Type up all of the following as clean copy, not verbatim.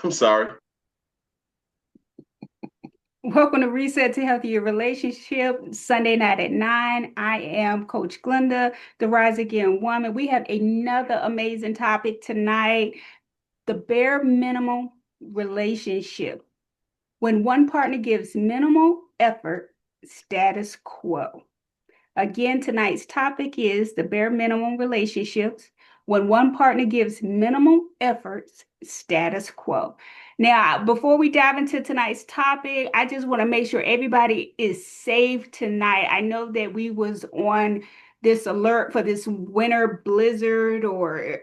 I'm sorry. Welcome to Reset to Healthier Relationship, Sunday night at 9. I am Coach Glenda, the Rise Again woman. We have another amazing topic tonight, the bare minimum relationship. When one partner gives minimal effort, status quo. Again, tonight's topic is the bare minimum relationships. When one partner gives minimal efforts, status quo. Now, before we dive into tonight's topic, I just want to make sure everybody is safe tonight. I know that we was on this alert for this winter blizzard or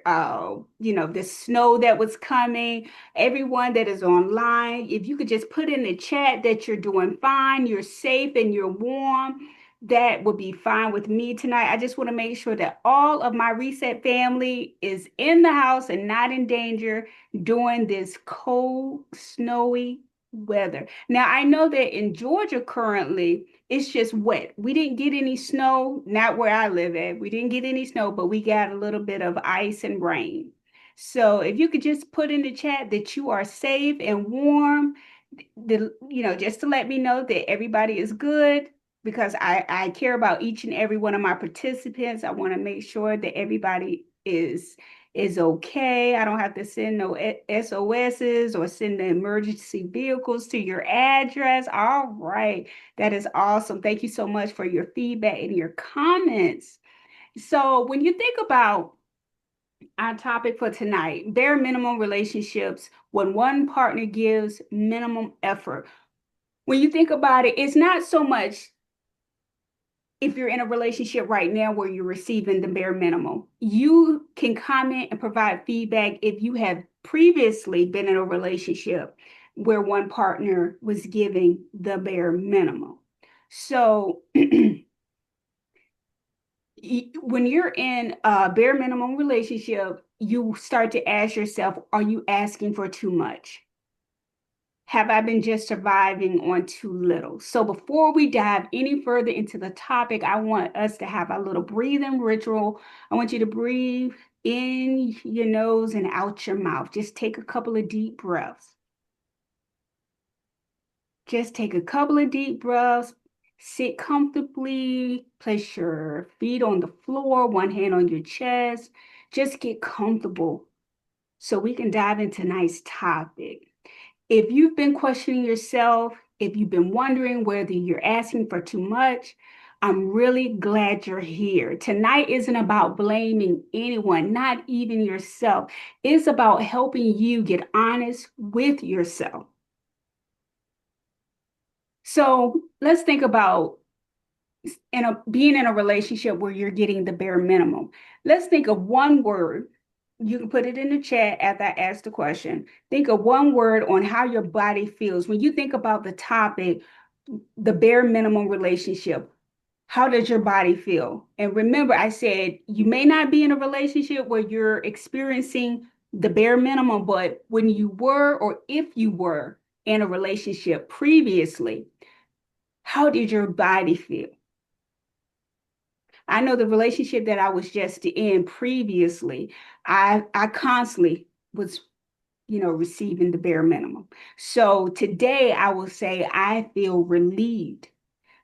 this snow that was coming. Everyone that is online, if you could just put in the chat that you're doing fine, you're safe and you're warm, that would be fine with me tonight. I just want to make sure that all of my Reset family is in the house and not in danger during this cold, snowy weather. Now, I know that in Georgia currently, it's just wet. We didn't get any snow, not where I live at. We didn't get any snow, but we got a little bit of ice and rain. So if you could just put in the chat that you are safe and warm, just to let me know that everybody is good because I care about each and every one of my participants. I want to make sure that everybody is okay. I don't have to send no SOSs or send the emergency vehicles to your address. All right. That is awesome. Thank you so much for your feedback and your comments. So when you think about our topic for tonight, bare minimum relationships, when one partner gives minimum effort. When you think about it, it's not so much if you're in a relationship right now where you're receiving the bare minimum. You can comment and provide feedback if you have previously been in a relationship where one partner was giving the bare minimum. So when you're in a bare minimum relationship, you start to ask yourself, are you asking for too much? Have I been just surviving on too little? So before we dive any further into the topic, I want us to have a little breathing ritual. I want you to breathe in your nose and out your mouth. Just take a couple of deep breaths. Just take a couple of deep breaths. Sit comfortably. Place your feet on the floor, one hand on your chest. Just get comfortable so we can dive into tonight's topic. If you've been questioning yourself, if you've been wondering whether you're asking for too much, I'm really glad you're here. Tonight isn't about blaming anyone, not even yourself. It's about helping you get honest with yourself. So let's think about being in a relationship where you're getting the bare minimum. Let's think of one word. You can put it in the chat after I ask the question. Think of one word on how your body feels. When you think about the topic, the bare minimum relationship, how does your body feel? And remember, I said you may not be in a relationship where you're experiencing the bare minimum, but when you were, or if you were in a relationship previously, how did your body feel? I know the relationship that I was just in previously, I constantly was, receiving the bare minimum. So today I will say I feel relieved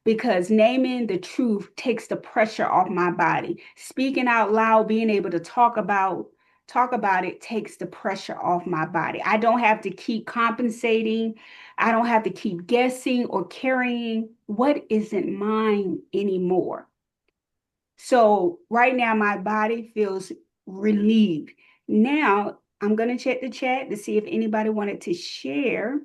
because naming the truth takes the pressure off my body. Speaking out loud, being able to talk about it takes the pressure off my body. I don't have to keep compensating. I don't have to keep guessing or carrying what isn't mine anymore. So right now, my body feels relieved. Now, I'm going to check the chat to see if anybody wanted to share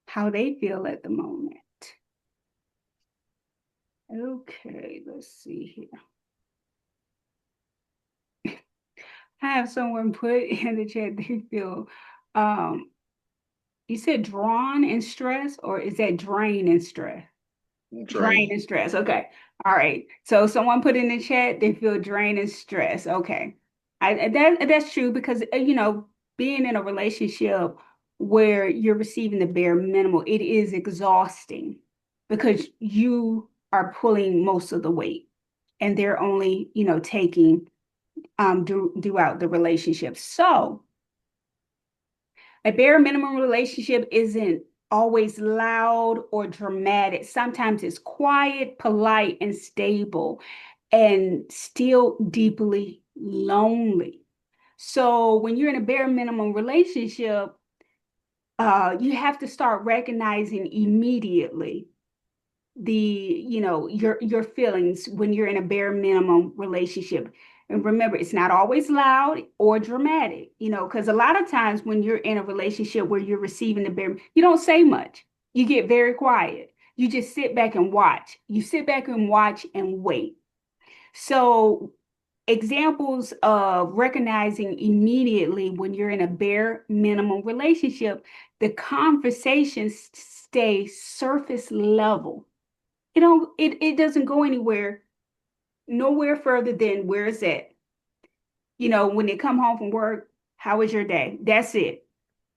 how they feel at the moment. Okay, let's see here. I have someone put in the chat they feel, um, you said drawn and stress, or is that drain and stress? Drain Drain. and stress. Okay. All right. So someone put in the chat they feel drained and stress. Okay. That's true because being in a relationship where you're receiving the bare minimum, it is exhausting because you are pulling most of the weight and they're only, taking throughout the relationship. So a bare minimum relationship isn't always loud or dramatic. Sometimes it's quiet, polite, and stable, and still deeply lonely. So when you're in a bare minimum relationship, you have to start recognizing immediately your feelings when you're in a bare minimum relationship. And remember, it's not always loud or dramatic, because a lot of times when you're in a relationship where you're receiving the bare, you don't say much. You get very quiet. You just sit back and watch. You sit back and watch and wait. So examples of recognizing immediately when you're in a bare minimum relationship, the conversations stay surface level. It doesn't go nowhere further than where it's at. When they come home from work, how was your day? That's it.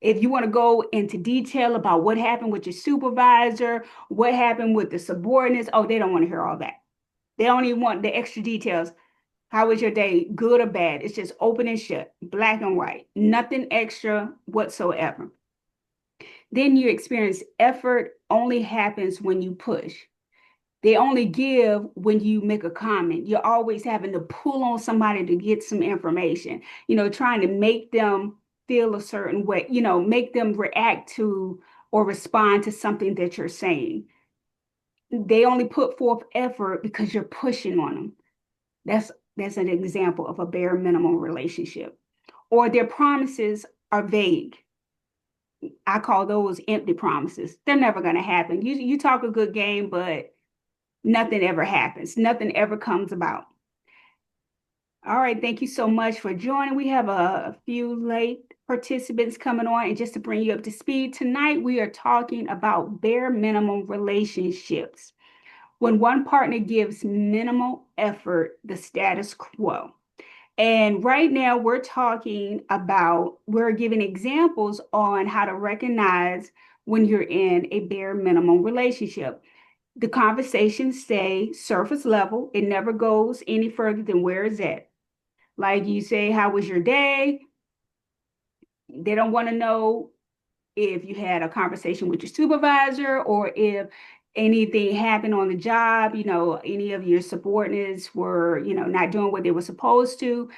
If you want to go into detail about what happened with your supervisor, what happened with the subordinates, oh, they don't want to hear all that. They don't even want the extra details. How was your day? Good or bad? It's just open and shut, black and white, nothing extra whatsoever. Then you experience effort only happens when you push. They only give when you make a comment. You're always having to pull on somebody to get some information, trying to make them feel a certain way, make them react to or respond to something that you're saying. They only put forth effort because you're pushing on them. That's an example of a bare minimum relationship. Or their promises are vague. I call those empty promises. They're never going to happen. You talk a good game, but nothing ever happens. Nothing ever comes about. All right, thank you so much for joining. We have a few late participants coming on, and just to bring you up to speed, tonight we are talking about bare minimum relationships. When one partner gives minimal effort, the status quo. And right now we're giving examples on how to recognize when you're in a bare minimum relationship. The conversations stay surface level. It never goes any further than where it's at. Like you say, how was your day? They don't want to know if you had a conversation with your supervisor or if anything happened on the job, any of your subordinates were, not doing what they were supposed to.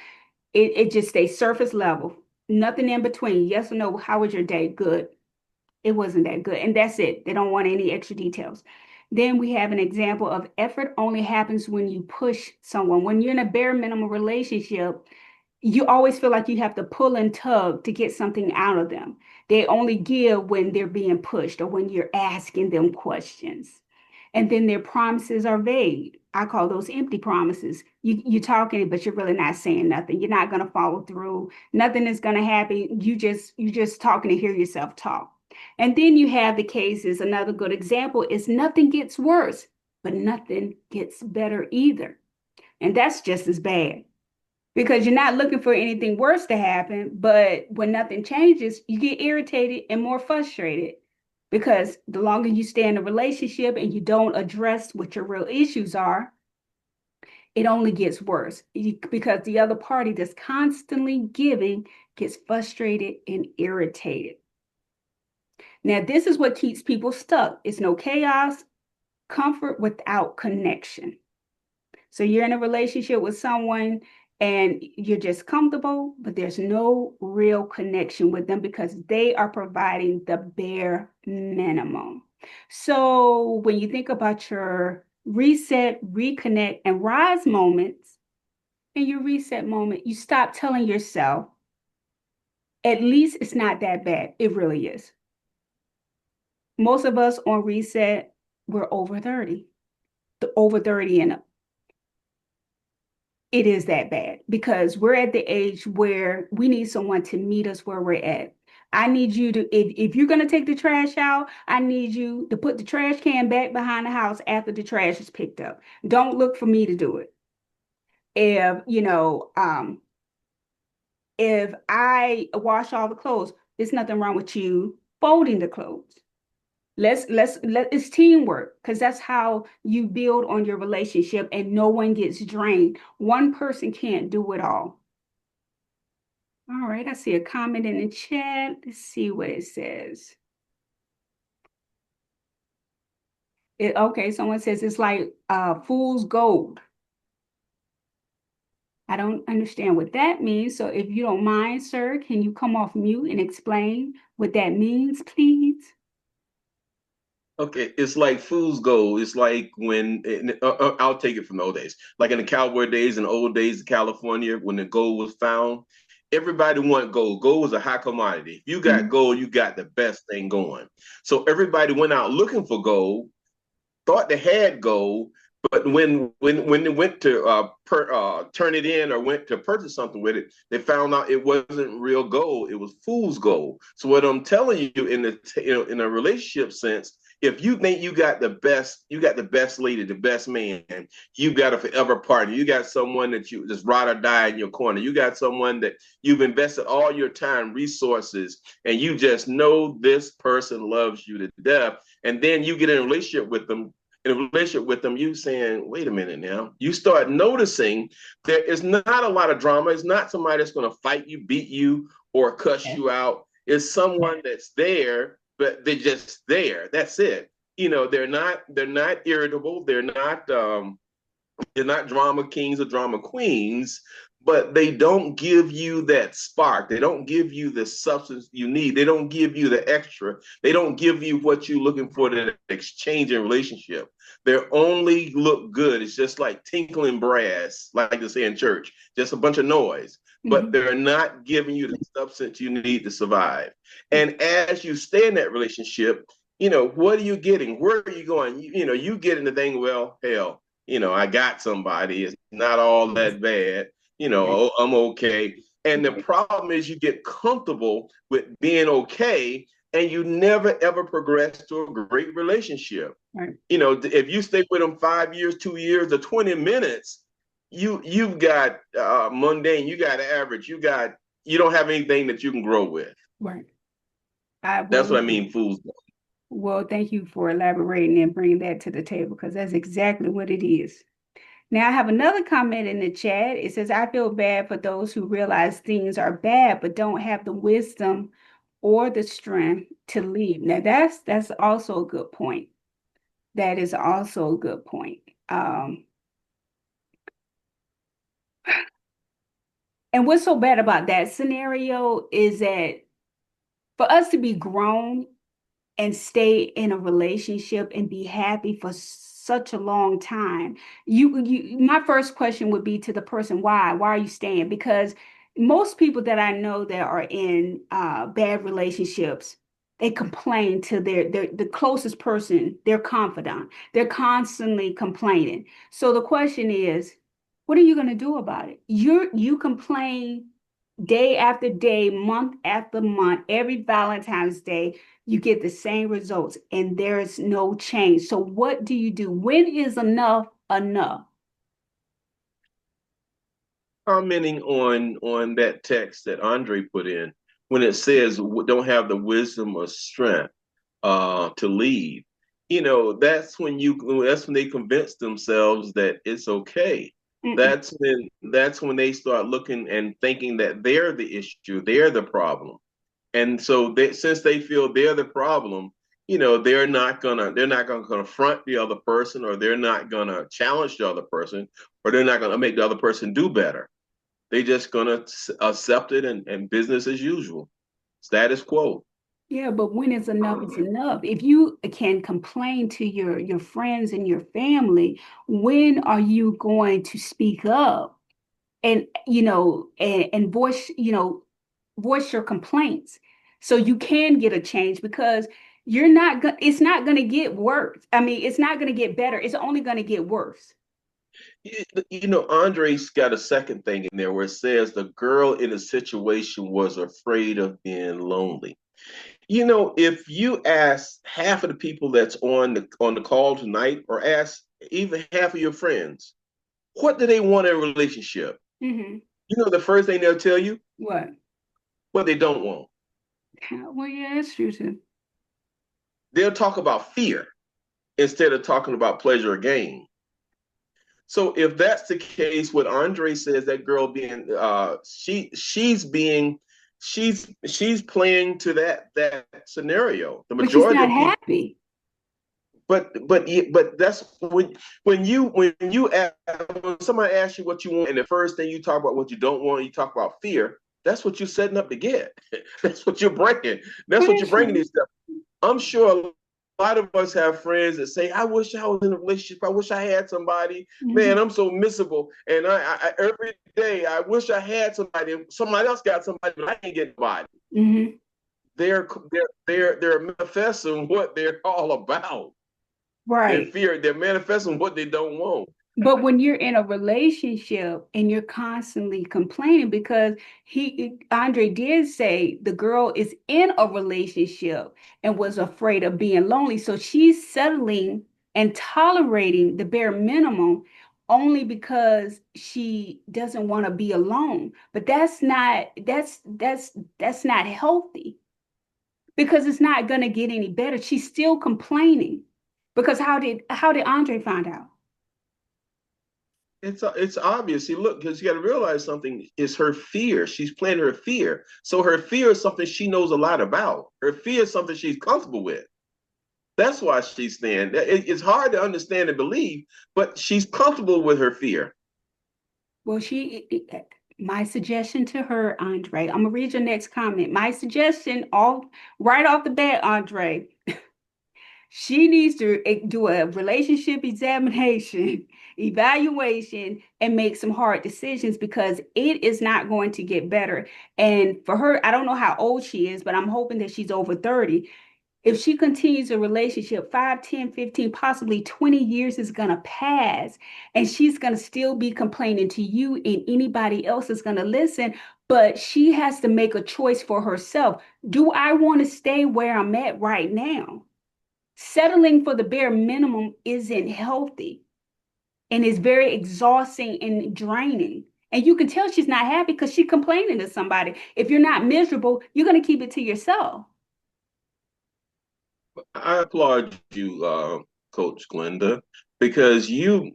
It just stays surface level, nothing in between. Yes or no, how was your day? Good. It wasn't that good. And that's it. They don't want any extra details. Then we have an example of effort only happens when you push someone. When you're in a bare minimum relationship, you always feel like you have to pull and tug to get something out of them. They only give when they're being pushed or when you're asking them questions. And then their promises are vague. I call those empty promises. You're talking, but you're really not saying nothing. You're not going to follow through. Nothing is going to happen. You're just talking to hear yourself talk. And then you have the cases. Another good example is nothing gets worse, but nothing gets better either. And that's just as bad because you're not looking for anything worse to happen. But when nothing changes, you get irritated and more frustrated because the longer you stay in a relationship and you don't address what your real issues are, it only gets worse because the other party that's constantly giving gets frustrated and irritated. Now, this is what keeps people stuck. It's no chaos, comfort without connection. So you're in a relationship with someone and you're just comfortable, but there's no real connection with them because they are providing the bare minimum. So when you think about your reset, reconnect, and rise moments, in your reset moment, you stop telling yourself, at least it's not that bad. It really is. Most of us on reset, we're over 30, over 30 and up. It is that bad because we're at the age where we need someone to meet us where we're at. I need you to, if you're going to take the trash out, I need you to put the trash can back behind the house after the trash is picked up. Don't look for me to do it. If I wash all the clothes, there's nothing wrong with you folding the clothes. It's teamwork, because that's how you build on your relationship and no one gets drained. One person can't do it all. All right, I see a comment in the chat. Let's see what it says. Okay, someone says it's like fool's gold. I don't understand what that means. So if you don't mind, sir, can you come off mute and explain what that means, please? Okay, it's like fool's gold. It's like when I'll take it from the old days, like in the cowboy days and old days of California, when the gold was found, everybody wanted gold. Gold was a high commodity. If you got Mhm. gold, you got the best thing going. So everybody went out looking for gold, thought they had gold, but when they went to turn it in or went to purchase something with it, they found out it wasn't real gold. It was fool's gold. So what I'm telling you in the in a relationship sense, if you think you got the best lady, the best man, you got a forever partner. You got someone that you just ride or die in your corner. You got someone that you've invested all your time, resources, and you just know this person loves you to death. And then you get in a relationship with them, you saying, wait a minute now. You start noticing there is not a lot of drama. It's not somebody that's going to fight you, beat you, or cuss you out. It's someone that's there, but they're just there. That's it. They're not irritable. They're not drama kings or drama queens, but they don't give you that spark. They don't give you the substance you need. They don't give you the extra. They don't give you what you're looking for to exchange in relationship. They only look good. It's just like tinkling brass, like they say in church, just a bunch of noise. But Mhm. they're not giving you the substance you need to survive. And as you stay in that relationship, what are you getting? Where are you going? You get in the thing, well, hell, I got somebody. It's not all that bad. Right. I'm okay. And the problem is you get comfortable with being okay and you never ever progress to a great relationship. Right. If you stay with them 5 years, 2 years, or 20 minutes, you've got mundane, you got average, you don't have anything that you can grow with. Right. I That's will. what I mean, fools. Well, thank you for elaborating and bringing that to the table, because that's exactly what it is. Now, I have another comment in the chat. It says, I feel bad for those who realize things are bad but don't have the wisdom or the strength to leave. Now, that's also a good point. That is also a good point. And what's so bad about that scenario is that for us to be grown and stay in a relationship and be happy for such a long time, my first question would be to the person, why are you staying? Because most people that I know that are in bad relationships, they complain to their the closest person, their confidant. They're constantly complaining. So the question is, what are you going to do about it? You complain day after day, month after month, every Valentine's Day, you get the same results and there's no change. So what do you do? When is enough enough? Commenting on that text that Andre put in when it says don't have the wisdom or strength to leave. That's when they convince themselves that it's okay. Mm-mm. That's when they start looking and thinking that they're the issue, they're the problem. And so since they feel they're the problem, they're not gonna confront the other person, or they're not gonna challenge the other person, or they're not gonna make the other person do better. They just gonna accept it and business as usual, status quo. Yeah, but when is enough? If you can complain to your friends and your family, when are you going to speak up and and voice your complaints so you can get a change? Because it's not going to get worse. I mean, it's not going to get better. It's only going to get worse. Andre's got a second thing in there where it says the girl in the situation was afraid of being lonely. If you ask half of the people that's on the call tonight, or ask even half of your friends, what do they want in a relationship? Hmm. The first thing they'll tell you, What? what they don't want. Well, yeah, that's true too. They'll talk about fear instead of talking about pleasure or gain. So if that's the case, what Andre says, that girl being she's playing to that scenario. The But she's majority not of people, happy. but that's when you ask, when somebody asks you what you want, and the first thing you talk about what you don't want, you talk about fear. That's what you're setting up to get. That's what you're bringing. That's what you're bringing these stuff. I'm sure a lot of us have friends that say, "I wish I was in a relationship. I wish I had somebody. Man, I'm so miserable, and I every day I wish I had somebody. And somebody else got somebody, but I can't get nobody." Mm-hmm. They're manifesting what they're all about. Their Right. fear. They're manifesting what they don't want. But when you're in a relationship and you're constantly complaining, because Andre did say the girl is in a relationship and was afraid of being lonely. So she's settling and tolerating the bare minimum only because she doesn't want to be alone. But that's not healthy, because it's not going to get any better. She's still complaining. Because how did Andre find out? It's obvious. See, look, because you got to realize something is her fear. She's playing her fear. So her fear is something she knows a lot about. Her fear is something she's comfortable with. That's why she's staying. It's hard to understand and believe, but she's comfortable with her fear. Well, my suggestion to her, Andre, I'm gonna read your next comment. My suggestion, all right off the bat, Andre, she needs to do a relationship examination, evaluation, and make some hard decisions, because it is not going to get better. And for her, I don't know how old she is, but I'm hoping that she's over 30. If she continues a relationship, 5, 10, 15, possibly 20 years is going to pass, and she's going to still be complaining to you, and anybody else is going to listen. But she has to make a choice for herself. Do I want to stay where I'm at right now? Settling for the bare minimum isn't healthy, and is very exhausting and draining. And you can tell she's not happy because she's complaining to somebody. If you're not miserable, you're going to keep it to yourself. I applaud you, Coach Glenda, because you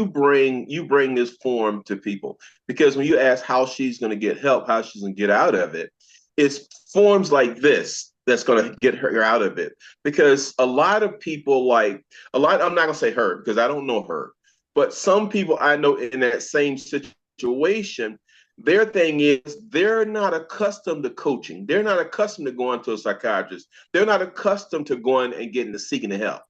bring this form to people. Because when you ask how she's going to get help, how she's going to get out of it, it's forms like this that's going to get her out of it. Because a lot of people, I'm not going to say her because I don't know her, but some people I know in that same situation, their thing is they're not accustomed to coaching. They're not accustomed to going to a psychiatrist. They're not accustomed to going and getting the seeking the help.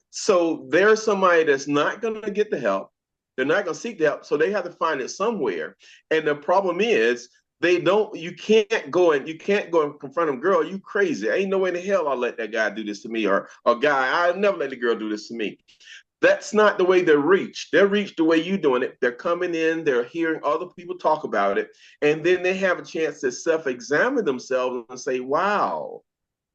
So there's somebody that's not going to get the help. They're not going to seek the help. So they have to find it somewhere. And the problem is you can't go and confront them. Girl, you crazy. Ain't no way in the hell I'll let that guy do this to me, or guy, I'll never let the girl do this to me. That's not the way they're reached. They're reached the way you're doing it. They're coming in, they're hearing other people talk about it, and then they have a chance to self-examine themselves and say, wow,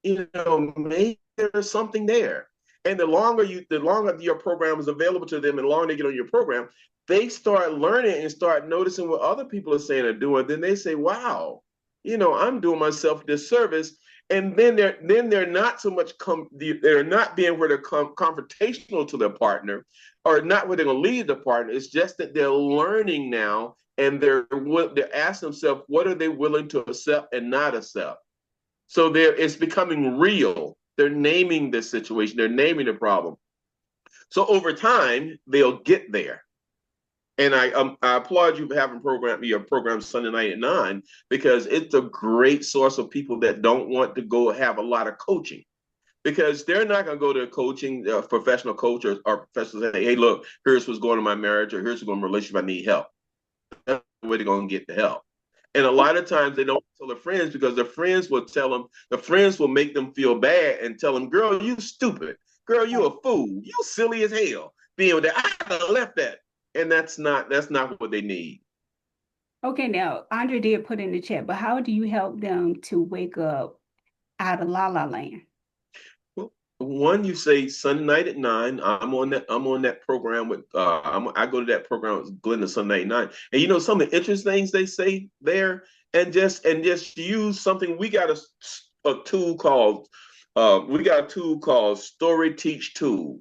maybe there's something there. And the longer your program is available to them, and the longer they get on your program, they start learning and start noticing what other people are saying or doing. Then they say, wow, I'm doing myself a disservice. And then they're not so much they're not being where they're confrontational to their partner, or not where they're going to lead the partner. It's just that they're learning now, and they're asking themselves, what are they willing to accept and not accept. So it's becoming real. They're naming the situation. They're naming the problem. So over time, they'll get there. And I applaud you for having your program Sunday night at 9, because it's a great source of people that don't want to go have a lot of coaching, because they're not going to go to a coaching professional coach or professional say, hey, look, here's what's going on in my marriage, or here's what's going on in my relationship. I need help. That's the way they're going to get the help. And a lot of times they don't tell their friends, because their friends will tell them, the friends will make them feel bad and tell them, girl, you stupid. Girl, you a fool. You silly as hell. Being with that, I could have left that. And that's not what they need. Okay, now Andre did put in the chat, but how do you help them to wake up out of la la land? Well, one, you say Sunday night at 9. I'm on that program with I go to that program with Glenda Sunday night at 9. And some of the interesting things they say there, and just use something. We got a tool called We got a tool called Story Teach Tool.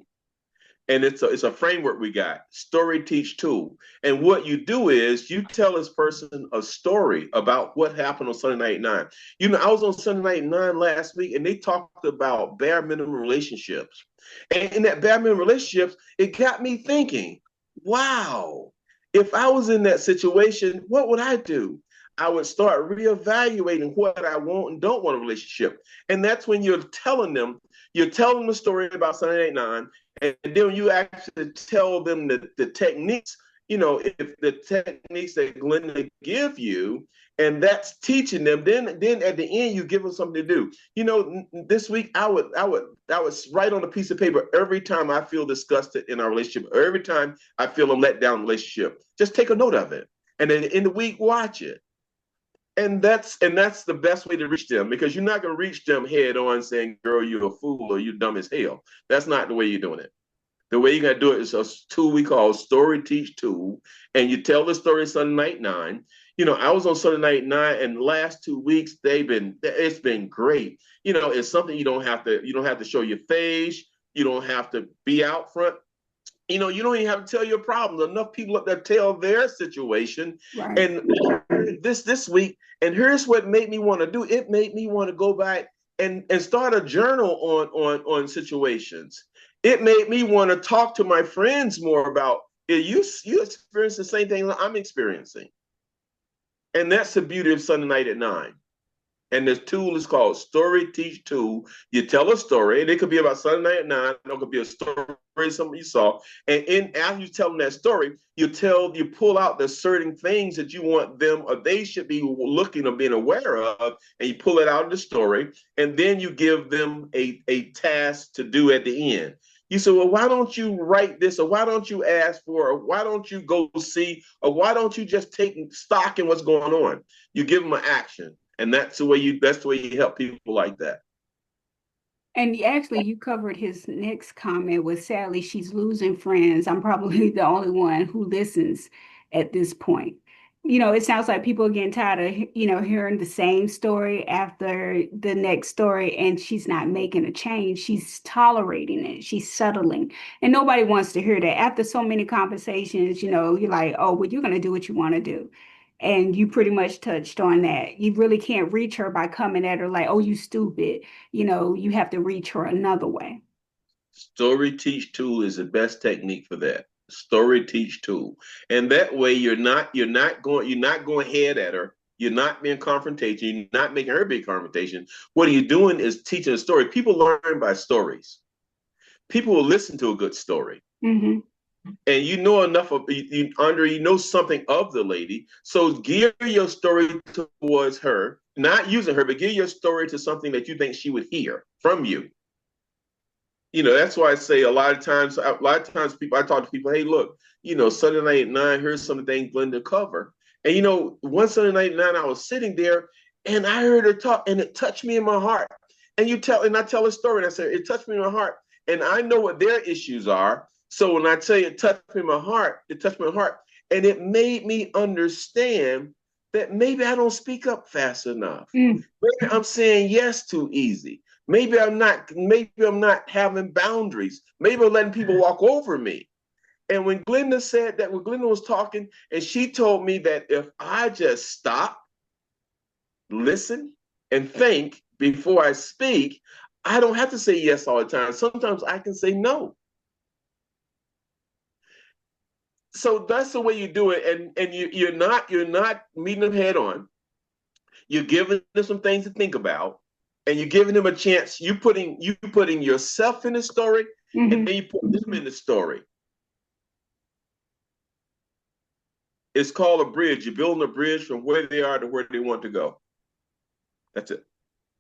And it's a framework we got, Story Teach Tool. And what you do is you tell this person a story about what happened on Sunday Night 9. You know, I was on Sunday Night 9 last week and they talked about bare minimum relationships. And in that bare minimum relationships, it got me thinking, wow, if I was in that situation, what would I do? I would start reevaluating what I want and don't want in a relationship. And that's when you're telling the story about Sunday Night 9, and then you actually tell them the techniques, you know, if the techniques that Glenda give you, and that's teaching them. Then at the end you give them something to do. You know, this week I would write on a piece of paper every time I feel disgusted in our relationship, or every time I feel I'm let down in a relationship. Just take a note of it, and then in the week watch it. And that's the best way to reach them, because you're not going to reach them head on saying, girl, you're a fool or you're dumb as hell. That's not the way you're doing it. The way you got to do it is a tool we call Story Teach Tool. And you tell the story Sunday Night 9. You know, I was on Sunday Night 9, and the last 2 weeks it's been great. You know, it's something you don't have to show your face. You don't have to be out front. You know, you don't even have to tell your problems. Enough people up there tell their situation. Right. And this week, and here's what made me want to do. It made me want to go back and start a journal on situations. It made me want to talk to my friends more about, you experience the same thing I'm experiencing. And that's the beauty of Sunday Night at 9. And this tool is called Story Teach Tool. You tell a story, and it could be about Sunday Night at 9. It could be a story, something you saw. And after you tell them that story, you pull out the certain things that you want them or they should be looking or being aware of, and you pull it out of the story. And then you give them a task to do at the end. You say, well, why don't you write this, or why don't you ask for, or why don't you go see, or why don't you just take stock in what's going on? You give them an action. And that's the way you help people like that. And actually, you covered his next comment with, sadly, she's losing friends. I'm probably the only one who listens at this point. You know, it sounds like people are getting tired of, hearing the same story after the next story, and she's not making a change. She's tolerating it. She's settling. And nobody wants to hear that. After so many conversations, you're like, oh, well, you're going to do what you want to do. And you pretty much touched on that. You really can't reach her by coming at her like, oh, you stupid. You have to reach her another way. Story Teach Tool is the best technique for that. Story Teach Tool. And that way you're not going head at her. You're not being confrontation. You're not making her be confrontation. What you're doing is teaching a story. People learn by stories. People will listen to a good story. Mm-hmm. And you know enough of Andre, you know something of the lady. So gear your story towards her, not using her, but gear your story to something that you think she would hear from you. You know, that's why I say a lot of times people, I talk to people, hey, look, Sunday Night at 9, here's some of the things Glenda cover. And one Sunday Night at 9, I was sitting there and I heard her talk, and it touched me in my heart. And I tell a story, and I said, it touched me in my heart. And I know what their issues are. So when I tell you it touched me in my heart, it touched my heart. And it made me understand that maybe I don't speak up fast enough. Maybe I'm saying yes too easy. Maybe I'm not having boundaries. Maybe I'm letting people walk over me. And when Glenda said that, when Glenda was talking, and she told me that if I just stop, listen, and think before I speak, I don't have to say yes all the time. Sometimes I can say no. So that's the way you do it, and you're not meeting them head on. You're giving them some things to think about, and you're giving them a chance. You putting yourself in the story, mm-hmm. and then you put them in the story. It's called a bridge. You're building a bridge from where they are to where they want to go. That's it.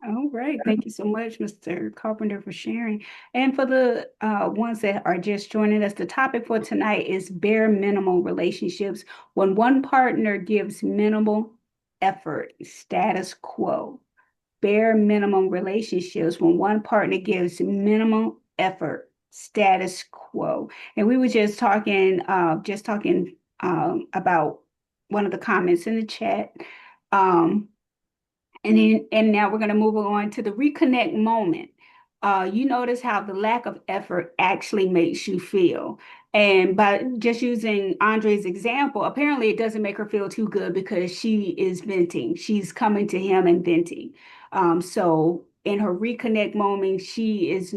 All right. Thank you so much, Mr. Carpenter, for sharing. And for the ones that are just joining us, the topic for tonight is bare minimum relationships. When one partner gives minimal effort, status quo. Bare minimum relationships, when one partner gives minimal effort, status quo. And we were just talking about one of the comments in the chat. And now we're going to move on to the reconnect moment. you notice how the lack of effort actually makes you feel. And by just using Andre's example, apparently it doesn't make her feel too good because she is venting. She's coming to him and venting. So in her reconnect moment, she is,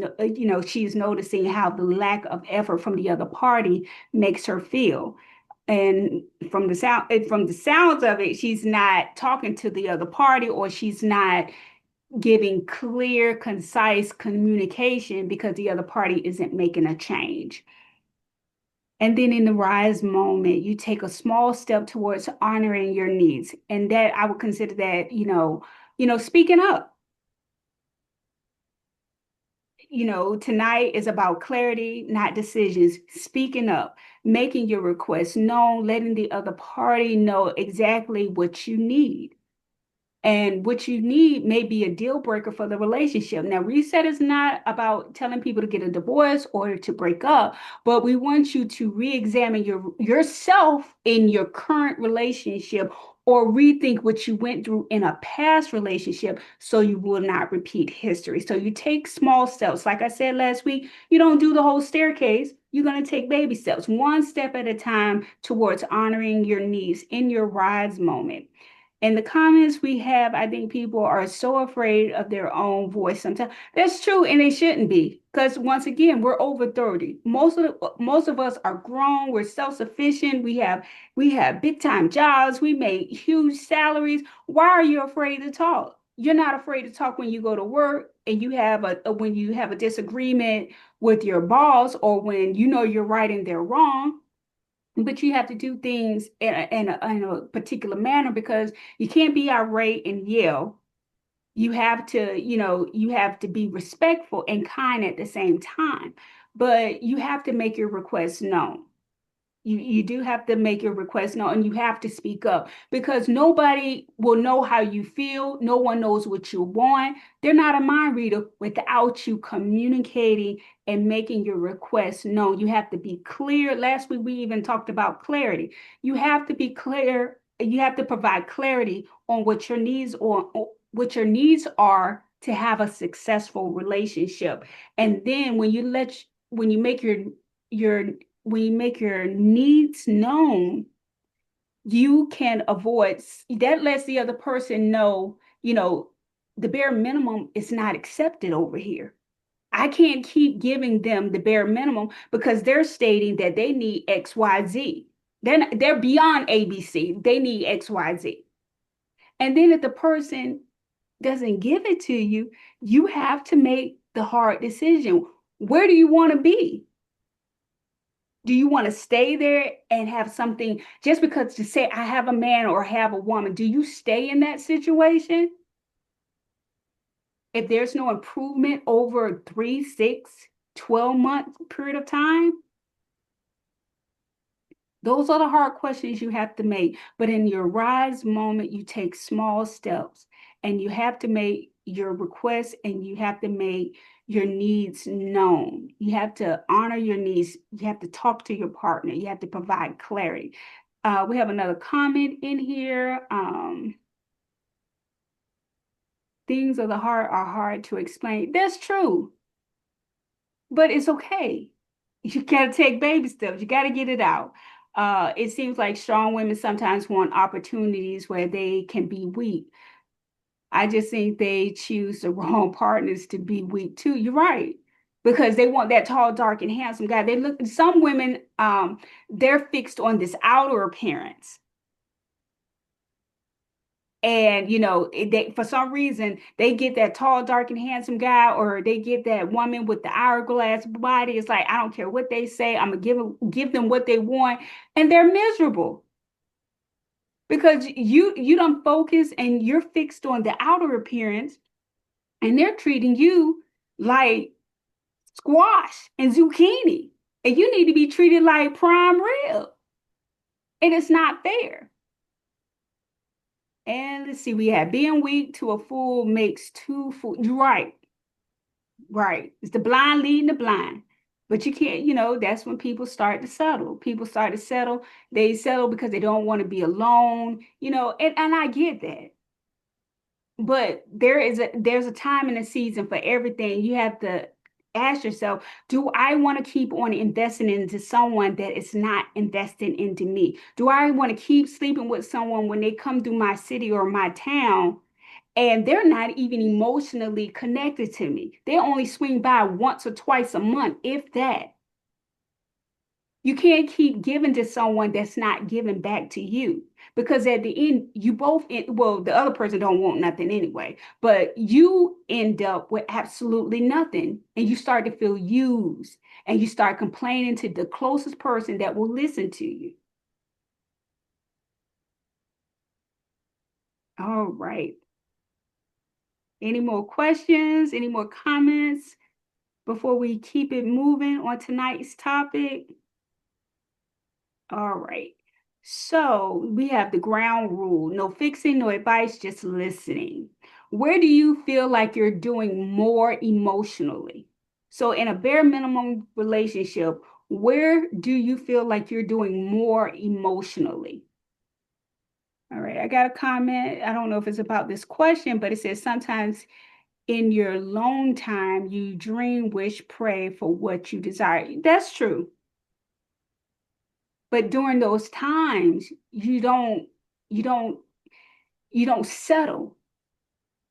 she's noticing how the lack of effort from the other party makes her feel. And from the sounds of it, she's not talking to the other party, or she's not giving clear, concise communication because the other party isn't making a change. And then in the rise moment, you take a small step towards honoring your needs. And that I would consider that, speaking up. Tonight is about clarity, not decisions. Speaking up, making your requests known, letting the other party know exactly what you need. And what you need may be a deal breaker for the relationship. Now, reset is not about telling people to get a divorce or to break up, but we want you to re-examine yourself in your current relationship, or rethink what you went through in a past relationship so you will not repeat history. So you take small steps. Like I said last week, you don't do the whole staircase. You're going to take baby steps, one step at a time, towards honoring your needs in your rise moment. In the comments we have, I think people are so afraid of their own voice sometimes. That's true, and they shouldn't be. Because once again, we're over 30. Most of us are grown, we're self-sufficient, we have big time jobs, we make huge salaries. Why are you afraid to talk? You're not afraid to talk when you go to work and you have when you have a disagreement with your boss, or when you know you're right and they're wrong. But you have to do things in a particular manner, because you can't be irate and yell. You have to be respectful and kind at the same time. But you have to make your requests known. You do have to make your request known, and you have to speak up, because nobody will know how you feel. No one knows what you want. They're not a mind reader without you communicating and making your request known. You have to be clear. Last week we even talked about clarity. You have to be clear. You have to provide clarity on what your needs are to have a successful relationship. And then when you make your when you make your needs known, you can avoid that. Lets the other person know, the bare minimum is not accepted over here. I can't keep giving them the bare minimum because they're stating that they need XYZ. They're beyond ABC. They need XYZ. And then if the person doesn't give it to you, you have to make the hard decision. Where do you want to be? Do you want to stay there and have something just because to say, I have a man or have a woman? Do you stay in that situation? If there's no improvement over 3, 6, 12-month period of time, those are the hard questions you have to make. But in your rise moment, you take small steps, and you have to make your requests, and you have to make your needs known. You have to honor your needs. You have to talk to your partner. You have to provide clarity. We have another comment in here. Things of the heart are hard to explain. That's true, but it's okay. You got to take baby steps. You got to get it out. It seems like strong women sometimes want opportunities where they can be weak. I just think they choose the wrong partners to be weak too. You're right. Because they want that tall, dark, and handsome guy. Some women, they're fixed on this outer appearance. And for some reason they get that tall, dark, and handsome guy, or they get that woman with the hourglass body. It's like, I don't care what they say, I'm gonna give them what they want, and they're miserable because you don't focus and you're fixed on the outer appearance, and they're treating you like squash and zucchini, and you need to be treated like prime rib, and it's not fair. And let's see, we have being weak to a fool makes two fools. You're right. Right. It's the blind leading the blind. But you can't, that's when people start to settle. People start to settle. They settle because they don't want to be alone, and I get that. but there's a time and a season for everything. You have to ask yourself, do I want to keep on investing into someone that is not investing into me? Do I want to keep sleeping with someone when they come through my city or my town and they're not even emotionally connected to me? They only swing by once or twice a month, if that. You can't keep giving to someone that's not giving back to you, because at the end, you both, well, the other person don't want nothing anyway, but you end up with absolutely nothing and you start to feel used and you start complaining to the closest person that will listen to you. All right. Any more questions? Any more comments before we keep it moving on tonight's topic? All right. So we have the ground rule: no fixing, no advice, just listening. Where do you feel like you're doing more emotionally? So, in a bare minimum relationship, where do you feel like you're doing more emotionally? All right. I got a comment. I don't know if it's about this question, but it says sometimes in your alone time, you dream, wish, pray for what you desire. That's true. But during those times, you don't, you don't settle,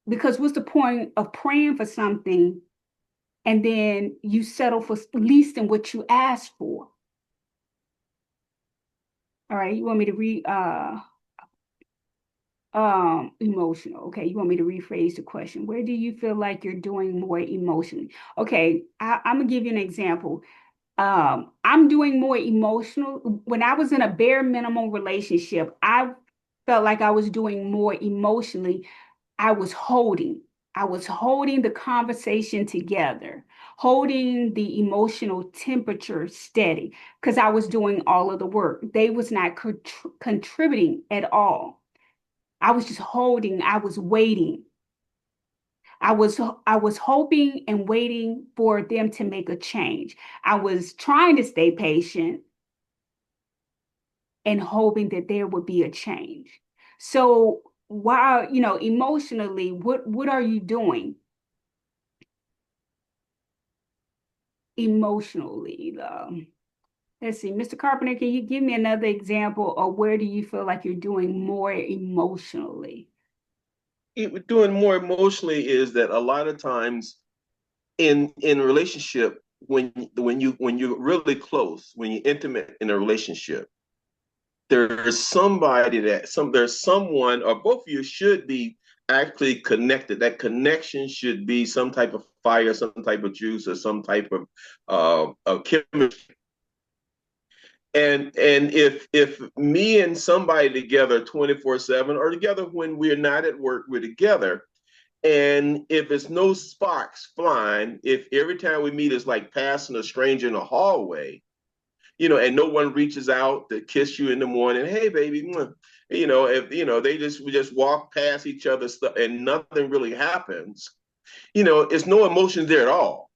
because what's the point of praying for something and then you settle for least than what you asked for? All right, you want me to read emotional. Okay, you want me to rephrase the question. Where do you feel like you're doing more emotionally? Okay, I'm gonna give you an example. I'm doing more emotional. When I was in a bare minimum relationship, I felt like I was doing more emotionally. I was holding. I was holding the conversation together, holding the emotional temperature steady, because I was doing all of the work. They was not contributing at all. I was just holding. I was waiting. I was hoping and waiting for them to make a change. I was trying to stay patient and hoping that there would be a change. So while, emotionally, what are you doing emotionally? Let's see, Mr. Carpenter, can you give me another example of where do you feel like you're doing more emotionally? Doing more emotionally is that a lot of times in relationship, when you're really close, when you're intimate in a relationship, there's someone, or both of you should be actually connected. That connection should be some type of fire, some type of juice, or some type of chemistry. And if me and somebody together 24/7, or together when we're not at work, we're together. And if it's no sparks flying, if every time we meet is like passing a stranger in a hallway, and no one reaches out to kiss you in the morning, hey baby, if they we just walk past each other stuff and nothing really happens, it's no emotion there at all.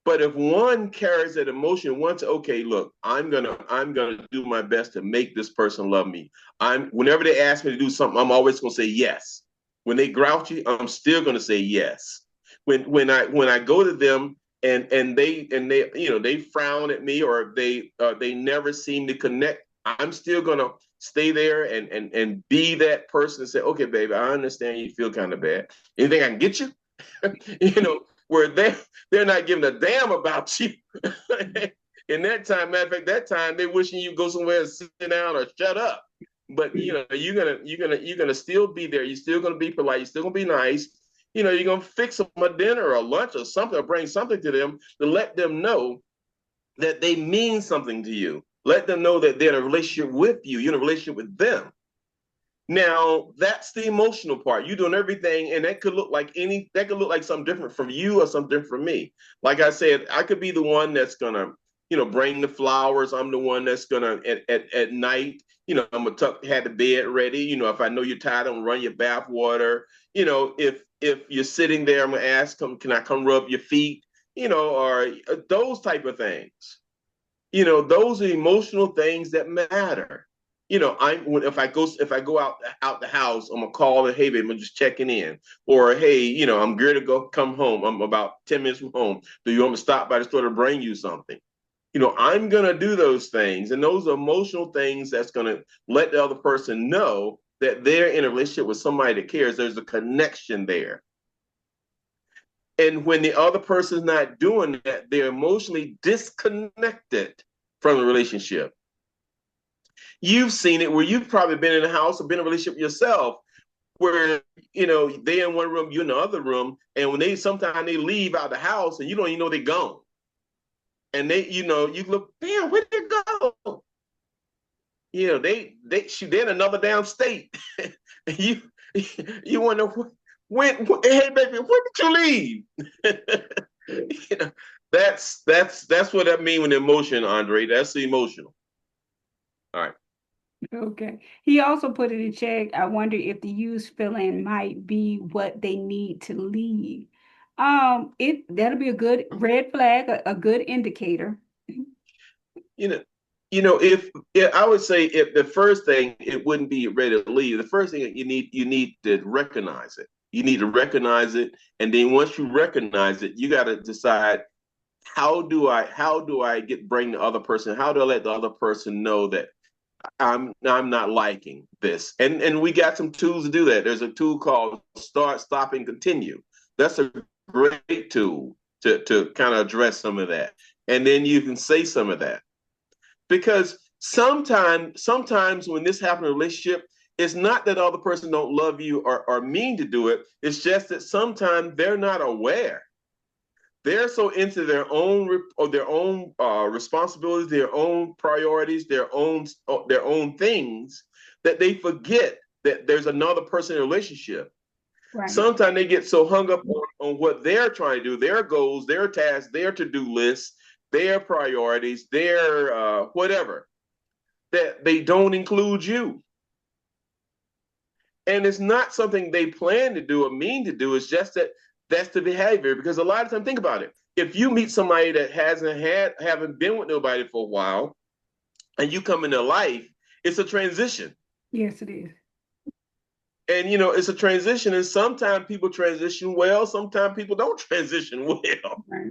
But if one carries that emotion, once, okay, look, I'm gonna do my best to make this person love me. Whenever they ask me to do something, I'm always gonna say yes. When they grouchy, I'm still gonna say yes. When I go to them and they they frown at me, or they never seem to connect, I'm still gonna stay there and be that person and say, okay, baby, I understand you feel kind of bad. Anything I can get you? Where they're not giving a damn about you. In that time, matter of fact, that time they're wishing you go somewhere and sit down or shut up. But you're gonna still be there. You're still gonna be polite. You're still gonna be nice. You're gonna fix them a dinner or a lunch or something, or bring something to them to let them know that they mean something to you. Let them know that they're in a relationship with you. You're in a relationship with them. Now that's the emotional part. You're doing everything, and that could look like something different from you or something different from me. Like I said, I could be the one that's gonna, bring the flowers. I'm the one that's gonna at night, I'm gonna had the bed ready. If I know you're tired, I'm gonna run your bath water. If you're sitting there, I'm gonna ask them, can I come rub your feet? Or those type of things. Those are emotional things that matter. if I go out the house, I'm gonna call and, hey babe, I'm just checking in, or hey, I'm good to come home. I'm about 10 minutes from home. Do you want me to stop by the store to bring you something? I'm gonna do those things, and those are emotional things that's gonna let the other person know that they're in a relationship with somebody that cares. There's a connection there. And when the other person's not doing that, they're emotionally disconnected from the relationship. You've seen it where you've probably been in a house or been in a relationship yourself where, they're in one room, you're in the other room, and when sometimes they leave out the house and you don't even know they're gone. And you look, damn, where did they go? They're in another damn state. you wonder hey baby, when did you leave? That's what I mean with emotion, Andre. That's emotional. All right. Okay. He also put it in check. I wonder if the used feeling might be what they need to leave. That'll be a good red flag, a good indicator. you know, if I would say, if the first thing, it wouldn't be ready to leave. The first thing you need to recognize it. You need to recognize it, and then once you recognize it, you got to decide, how do I bring the other person? How do I let the other person know that I'm not liking this? And we got some tools to do that. There's a tool called Start, Stop, and Continue. That's a great tool to kind of address some of that, and then you can say some of that. Because sometimes when this happens in a relationship, it's not that the other person don't love you or mean to do it. It's just that sometimes they're not aware. They're so into their own responsibilities, their own priorities, their own things, that they forget that there's another person in a relationship. Right. Sometimes they get so hung up on what they're trying to do, their goals, their tasks, their to-do lists, their priorities, their whatever, that they don't include you. And it's not something they plan to do or mean to do. It's just that that's the behavior. Because a lot of times, think about it. If you meet somebody that haven't been with nobody for a while, and you come into life, it's a transition. Yes, it is. And it's a transition, and sometimes people transition well, sometimes people don't transition well. Right.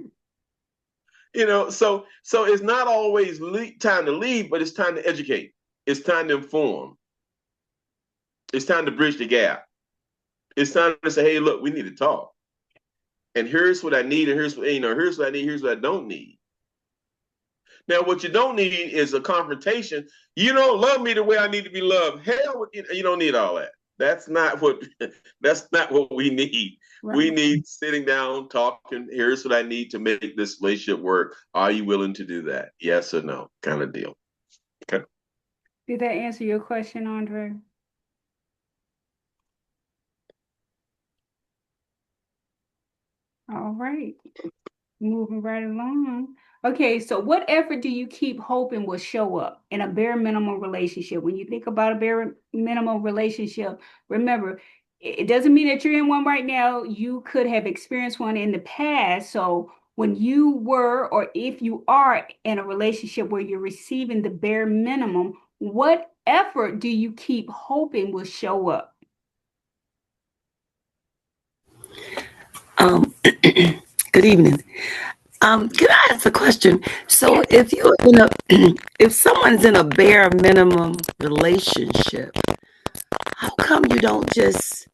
So it's not always time to leave, but it's time to educate. It's time to inform. It's time to bridge the gap. It's time to say, hey, look, we need to talk. And here's what I need, and here's what I need, here's what I don't need. Now, what you don't need is a confrontation. You don't love me the way I need to be loved. Hell, you don't need all that. That's not what we need. Right. We need sitting down, talking. Here's what I need to make this relationship work. Are you willing to do that? Yes or no, kind of deal. Okay. Did that answer your question, Andre? All right. Moving right along. Okay, so what effort do you keep hoping will show up in a bare minimum relationship? When you think about a bare minimum relationship, remember, it doesn't mean that you're in one right now. You could have experienced one in the past. So when you were, or if you are in a relationship where you're receiving the bare minimum, what effort do you keep hoping will show up? Good evening. Can I ask a question? So, if if someone's in a bare minimum relationship, how come you don't just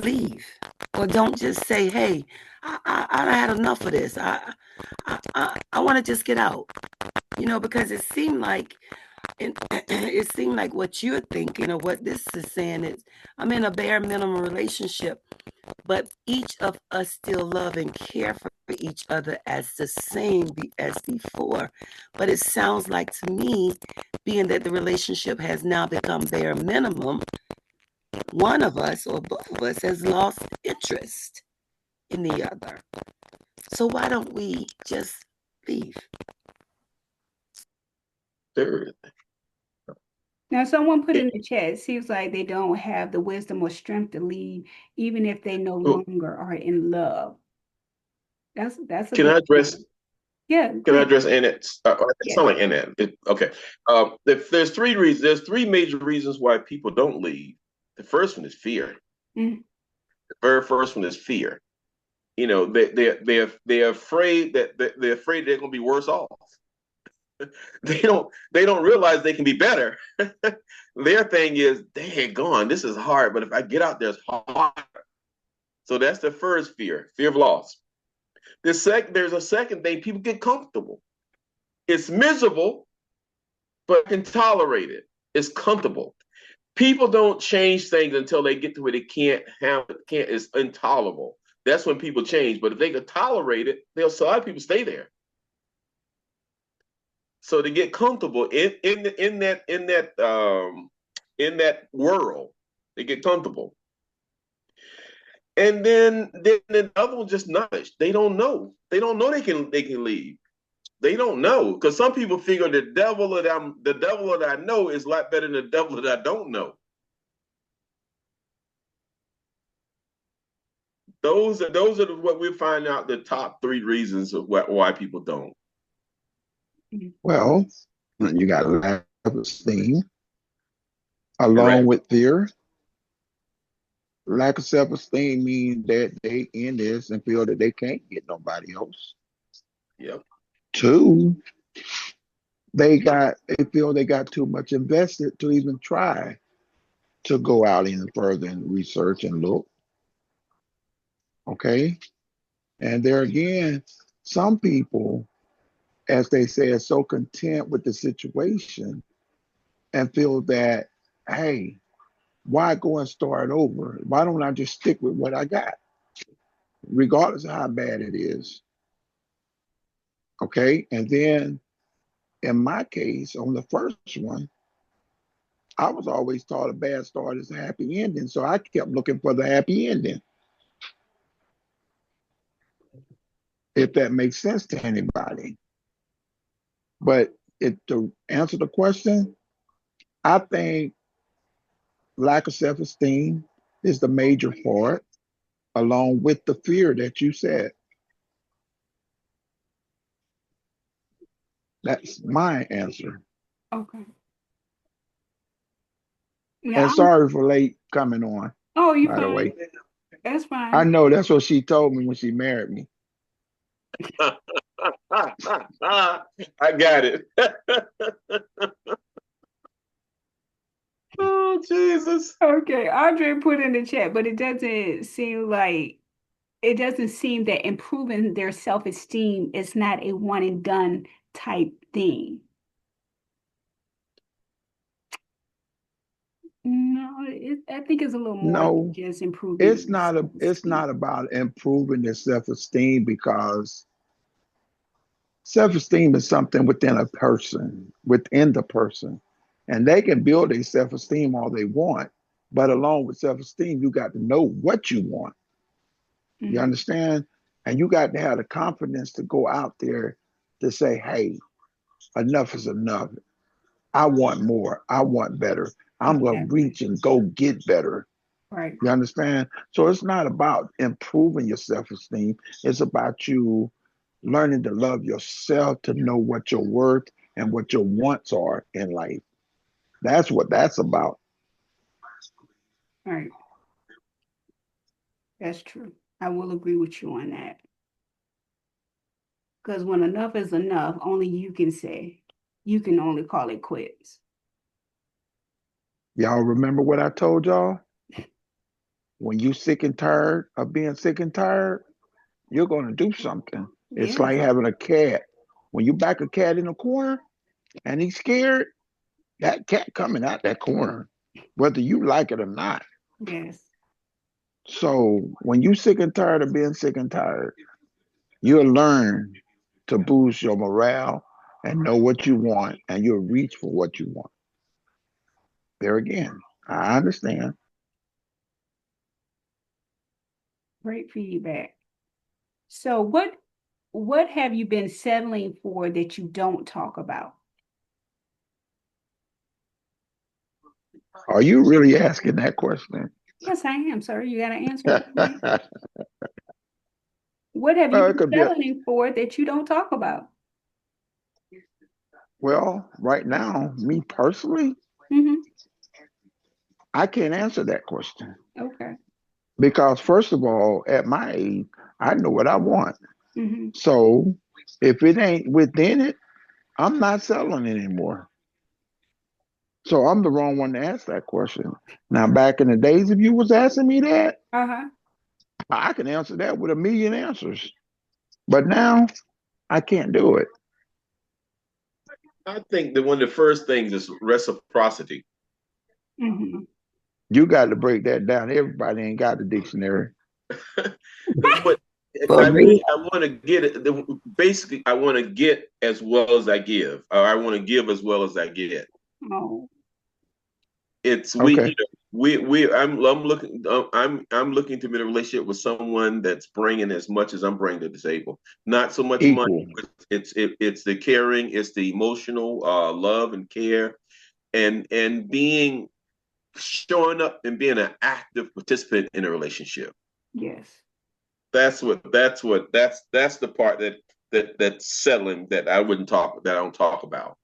leave, or don't just say, "Hey, I had enough of this. I want to just get out." Because it seemed like what you're thinking, or what this is saying, is I'm in a bare minimum relationship, but each of us still love and care for each other as the same as before. But it sounds like to me, being that the relationship has now become bare minimum, one of us or both of us has lost interest in the other. So why don't we just leave? Now, someone put in the chat, it seems like they don't have the wisdom or strength to leave, even if they no longer are in love. That's a Can I address? Yeah, Can I please. address Annette? It's Yes. not like Annette. Okay. If there's three reasons, there's three major reasons why people don't leave. The first one is fear. Mm, The very first one is fear. You know, they're afraid they're afraid they're going to be worse off. They don't realize they can be better. Their thing is, dang gone, this is hard, but if I get out there, it's hard. So that's the first fear of loss. There's a second thing, people get comfortable. It's miserable, but can tolerate it. It's comfortable. People don't change things until they get to where they can't have it, can't, it's intolerable. That's when people change. But if they can tolerate it, a lot of people stay there. So to get comfortable in that world, they get comfortable. And then the other one just knowledge. They don't know. They don't know they can leave. They don't know, because some people figure the devil that I know is a lot better than the devil that I don't know. Those are what we find out the top three reasons of why people don't. Well, you got lack of esteem, along Correct. with fear. Lack of self-esteem means that they in this and feel that they can't get nobody else. Yep. Two, they feel they got too much invested to even try to go out any further and research and look. Okay. And there again, some people, as they say, are so content with the situation and feel that, hey, why go and start over? Why don't I just stick with what I got, regardless of how bad it is? Okay. And then in my case, on the first one, I was always taught a bad start is a happy ending. So I kept looking for the happy ending, if that makes sense to anybody. But to answer the question, I think lack of self-esteem is the major part, along with the fear that you said. That's my answer. okay. Yeah. And sorry for late coming on, Oh, you by the way. fine. That's I fine. know that's what she told me when she married me. I got it. Oh, Jesus. Okay. Andre put in the chat, but it doesn't seem that improving their self-esteem is not a one and done type thing. No, I think it's a little more than No, just improving it's your not self-esteem. about improving their self-esteem, because self-esteem is something within a person, within the person. And they can build their self-esteem all they want, but along with self-esteem, you got to know what you want. You Mhm. understand? And you got to have the confidence to go out there to say, hey, enough is enough. I want more. I want better. I'm going to Exactly. reach and go get better. Right. You understand? So it's not about improving your self-esteem. It's about you learning to love yourself, to know what your worth and what your wants are in life. That's what that's about. Right. That's true. I will agree with you on that. Because when enough is enough, only you can say, you can only call it quits. Y'all remember what I told y'all? When you sick and tired of being sick and tired, you're going to do something. It's like Yes. having a cat. When you back a cat in a corner and he's scared, that cat coming out that corner, whether you like it or not. Yes. So when you sick and tired of being sick and tired, you'll learn to boost your morale and know what you want, and you'll reach for what you want. There again, I understand. Great feedback. So what have you been settling for that you don't talk about? Are you really asking that question? Yes, I am, sir. You got to answer it for me. What have you Well, it been could be settling for that you don't talk about? Well, right now, me personally, Mm-hmm. I can't answer that question Okay. because, first of all, at my age, I know what I want. Mm-hmm. So if it ain't within it, I'm not selling anymore. So I'm the wrong one to ask that question. Now, back in the days, if you was asking me that, Uh-huh. I can answer that with a million answers. But now I can't do it. I think that one of the first things is reciprocity. Mm-hmm. You got to break that down. Everybody ain't got the dictionary. But For I me, mean, I want to get it. Basically, I want to get as well as I give, or I want to give as well as I get. Oh. It's we, Okay. you know, we. I'm looking to be in a relationship with someone that's bringing as much as I'm bringing to the table. Not so much money. Equal. But it's the caring, it's the emotional love and care, and being showing up and being an active participant in a relationship. Yes. That's the part that's settling that I don't talk about.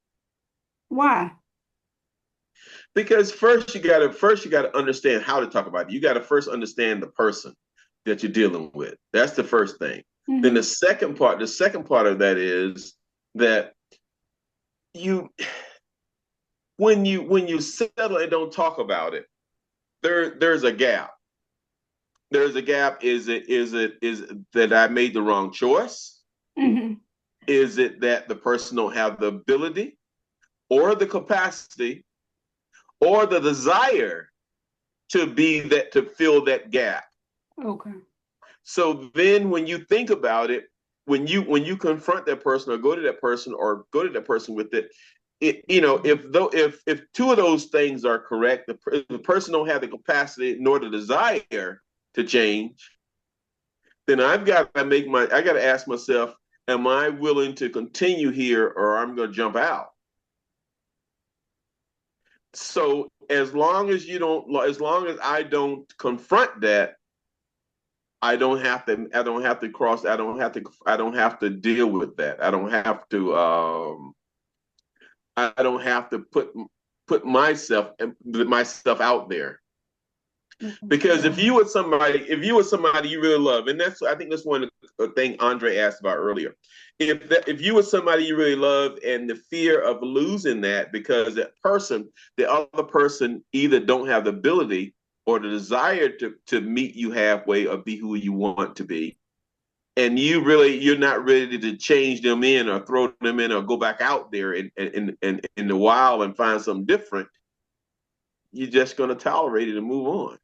Why? Because first you gotta understand how to talk about it. You gotta first understand the person that you're dealing with. That's the first thing. Then Mm-hmm. the second part of that is that you when you settle and don't talk about it, there's a gap. There's a gap. Is it that I made the wrong choice? Mm-hmm. Is it that the person don't have the ability or the capacity or the desire to fill that gap? Okay. So then when you think about it, when you confront that person or go to that person with it, if two of those things are correct, the person don't have the capacity nor the desire to change, then I got to ask myself, am I willing to continue here or I'm going to jump out? So as long as I don't confront that, I don't have to deal with that. I don't have to put myself out there. Okay. Because if you were somebody you really love, and I think that's one thing Andre asked about earlier. If you were somebody you really love, and the fear of losing that because the other person either don't have the ability or the desire to meet you halfway or be who you want to be, and you're not ready to change them in or throw them in or go back out there in the wild and find something different, you're just going to tolerate it and move on.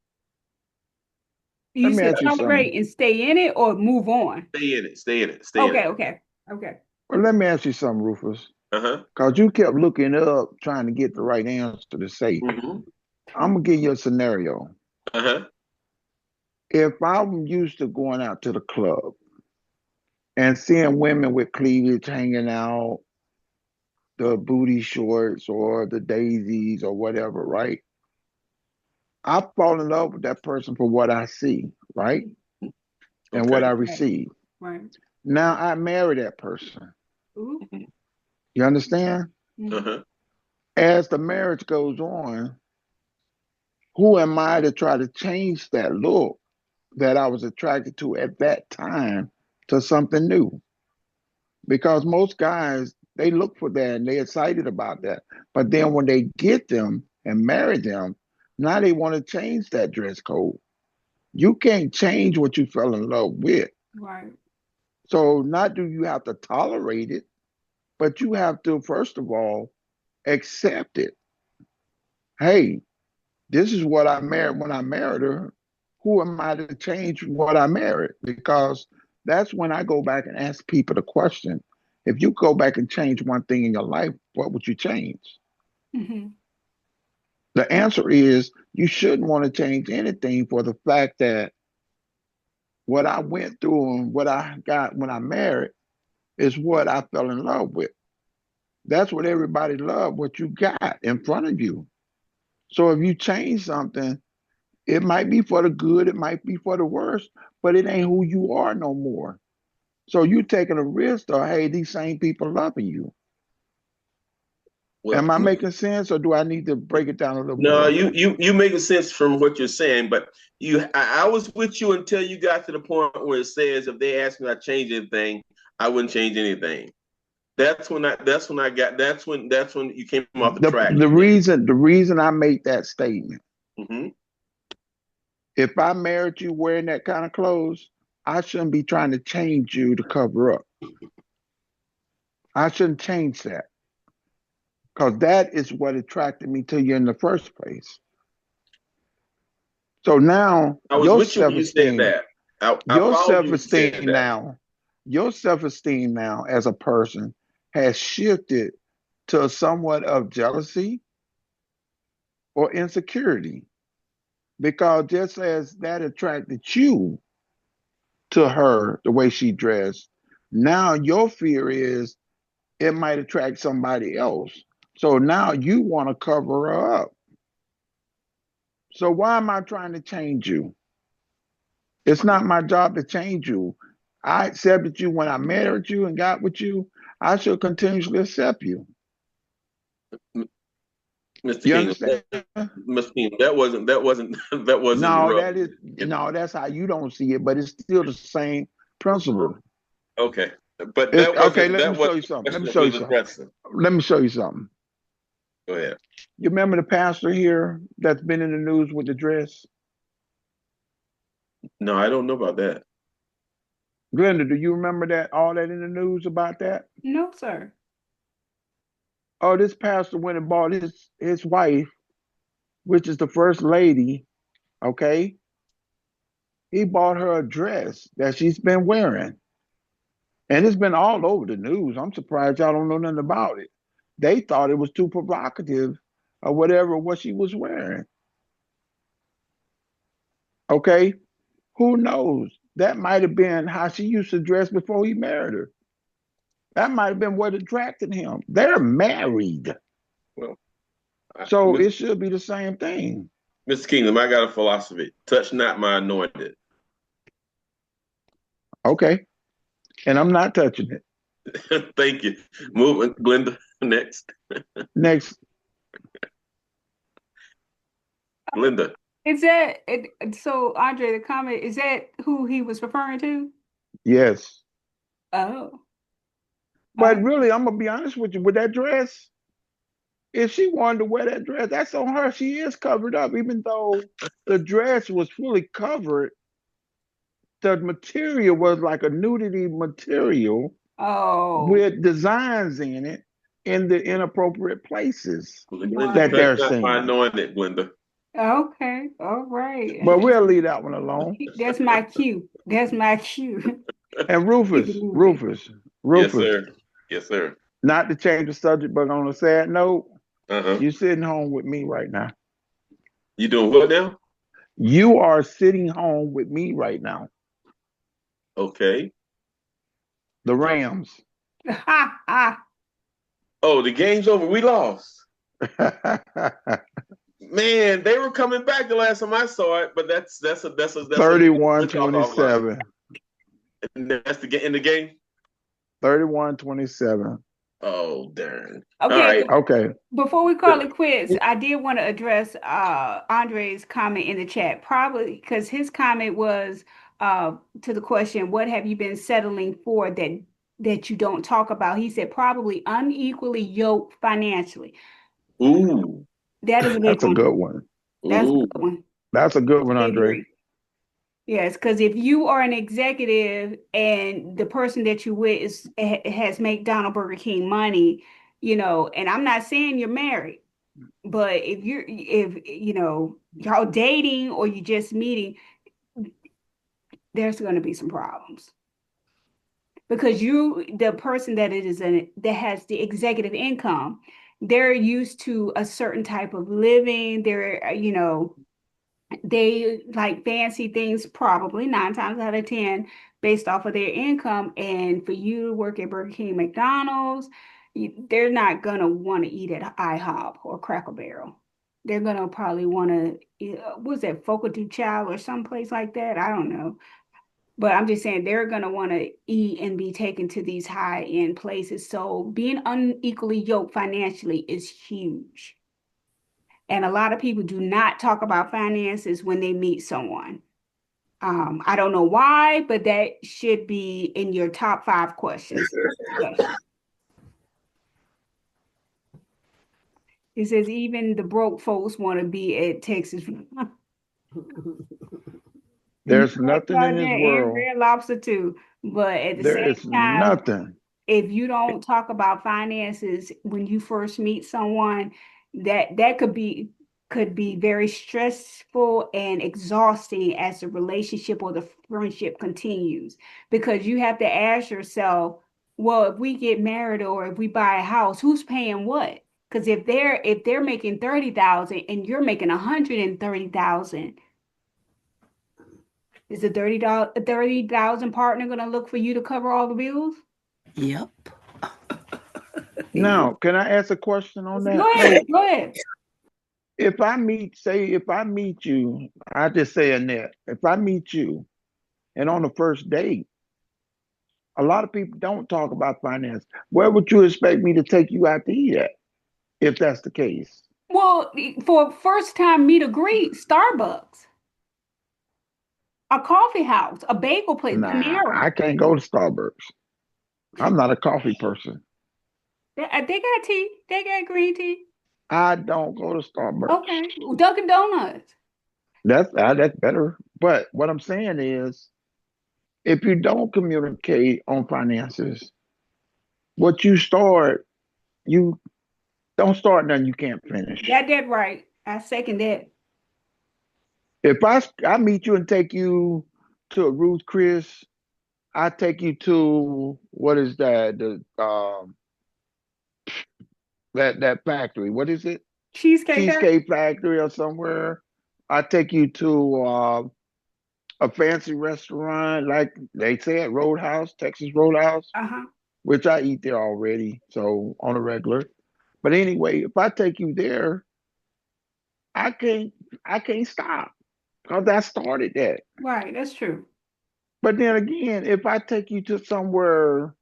You Let me said ask you something. tolerate and stay in it or move on? Stay in it. Stay in it. Stay in Okay, it. okay, okay. Well, let me ask you something, Rufus. Uh-huh. Because you kept looking up trying to get the right answer to say. Mm-hmm. I'm going to give you a scenario. Uh-huh. If I'm used to going out to the club and seeing women with cleavage hanging out, the booty shorts or the daisies or whatever, right? I fall in love with that person for what I see, right? And what Okay. I Right, receive. right. Now I marry that person. Ooh. You understand? Mm-hmm. Uh-huh. As the marriage goes on, who am I to try to change that look that I was attracted to at that time to something new? Because most guys, they look for that and they're excited about that. But then when they get them and marry them, now they want to change that dress code. You can't change what you fell in love with. Right. So not do you have to tolerate it, but you have to, first of all, accept it. Hey, this is what I married when I married her. Who am I to change what I married? Because that's when I go back and ask people the question. If you go back and change one thing in your life, what would you change? Mm-hmm. The answer is you shouldn't want to change anything for the fact that what I went through and what I got when I married is what I fell in love with. That's what everybody loved, what you got in front of you. So if you change something, it might be for the good, it might be for the worse, but it ain't who you are no more. So you taking a risk of, hey, these same people loving you. Well, Am I making sense, or do I need to break it down a little no, more? you making sense from what you're saying, but I was with you until you got to the point where it says if they ask me to change anything, I wouldn't change anything. That's when you came off the track The for me. reason I made that statement, Hmm. if I married you wearing that kind of clothes, I shouldn't be trying to change you to cover up. I shouldn't change that, because that is what attracted me to you in the first place. So now I was with you when you said that. I your followed you when you said self-esteem that. now, your self-esteem now as a person has shifted to somewhat of jealousy or insecurity, because just as that attracted you to her, the way she dressed, now your fear is it might attract somebody else. So now you want to cover her up. So why am I trying to change you? It's not my job to change you. I accepted you when I married you and got with you. I should continuously accept you. Mr. You Kingdom, understand? Mr. Kingdom, that wasn't No, rough. that's how you don't see it, but it's still the same principle. Okay, but Okay, let me that show wasn't you the something. Let question me that show we you was something. addressing. Let me show you something. Go ahead. You remember the pastor here that's been in the news with the dress? No, I don't know about that. Glenda, do you remember that, all that in the news about that? No, sir. Oh, this pastor went and bought his wife, which is the first lady, okay? He bought her a dress that she's been wearing. And it's been all over the news. I'm surprised y'all don't know nothing about it. They thought it was too provocative or whatever what she was wearing. Okay? Who knows? That might have been how she used to dress before he married her. That might have been what attracted him. They're married. Well, So it should be the same thing. Mr. Kingdom, I got a philosophy: touch not my anointed. Okay. And I'm not touching it. Thank you. Moving, Glenda. Next, Next. Glenda. Is that it? So, Andre, the comment, is that who he was referring to? Yes. Oh, But really, I'm gonna be honest with you, with that dress, if she wanted to wear that dress, that's on her. She is covered up, even though the dress was fully covered. The material was like a nudity material oh, with designs in it in the inappropriate places Glenda, that touch they're not my seeing. anointed, Glenda. okay, all right. But we'll leave that one alone. That's my cue. That's my cue. And Keep Rufus, it moving. Rufus, Yes, Rufus, sir. Yes, sir. not to change the subject, but on a sad note, Uh-huh. you're sitting home with me right now. You doing what now? You are sitting home with me right now. Okay. The Rams. Ha ha. Oh, the game's over. We lost. Man, they were coming back the last time I saw it, but that's a 31 we'll talk offline. 27. And that's the in the game. 31-27. Oh, darn. All Okay, right. Okay. before we call it quits, I did want to address Andre's comment in the chat, probably because his comment was to the question, what have you been settling for that you don't talk about? He said probably unequally yoked financially. Ooh. That is a big That's a one. good one. That's a Ooh. good one. That's a good one, I Andre. agree. Yes, because if you are an executive and the person that you with has McDonald Burger King money, and I'm not saying you're married, but if y'all dating or you just meeting, there's going to be some problems because the person that has the executive income, they're used to a certain type of living. They like fancy things probably 9 times out of 10 based off of their income. And for you to work at Burger King, McDonald's, they're not gonna want to eat at IHOP or Cracker Barrel. They're gonna probably want to, was that Fogo de Chao or someplace like that? I don't know. But I'm just saying they're going to want to eat and be taken to these high-end places. So being unequally yoked financially is huge. And a lot of people do not talk about finances when they meet someone. I don't know why, but that should be in your top 5 questions. It says even the broke folks want to be at Texas. There's nothing in this And world. Red Lobster too. But at the There same is time, nothing. if you don't talk about finances when you first meet someone, that could be very stressful and exhausting as the relationship or the friendship continues, because you have to ask yourself, well, if we get married or if we buy a house, who's paying what? Because if they're making 30,000 and you're making 130,000, is the 30,000 partner going to look for you to cover all the bills? Yep. Now, can I ask a question on that? Go ahead. Go ahead. If I meet you, I just say Annette, if I meet you and on the first date, a lot of people don't talk about finance. Where would you expect me to take you out to eat at, if that's the case? Well, for first time meet or greet, Starbucks, a coffee house, a bagel place, Nah, Panera. I can't go to Starbucks. I'm not a coffee person. They got tea. They got green tea. I don't go to Starbucks. Okay. Dunkin' Donuts. That's better. But what I'm saying is, if you don't communicate on finances, what you don't start nothing you can't finish. Got that right. I second that. If I meet you and take you to a Ruth Chris, I take you to what is that? That factory. What is it? Cheesecake Factory. Cheesecake Factory or somewhere. I take you to a fancy restaurant, like they say at Roadhouse, Texas Roadhouse, Uh-huh. which I eat there already, so on a regular. But anyway, if I take you there, I can't I can't stop because I started that. Right. That's true. But then again, if I take you to somewhere,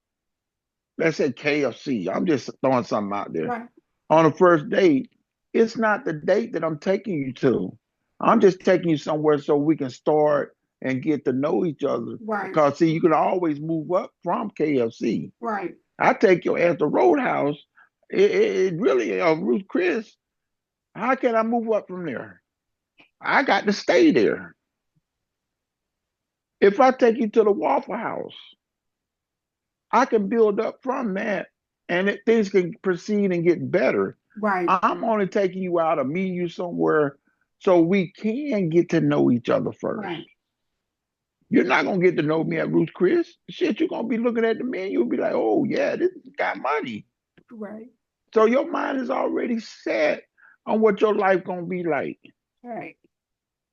let's say KFC, I'm just throwing something out there. Right. On a first date, it's not the date that I'm taking you to. I'm just taking you somewhere so we can start and get to know each other. Right. Because see, you can always move up from KFC. Right. I take you as the Roadhouse. It really, Ruth Chris. How can I move up from there? I got to stay there. If I take you to the Waffle House, I can build up from that, and things can proceed and get better. Right. I'm only taking you out or meeting you somewhere so we can get to know each other first. Right. You're not gonna get to know me at Ruth Chris. Shit, you're gonna be looking at the menu. You'll be like, oh yeah, this got money. Right. So your mind is already set on what your life gonna be like. Right.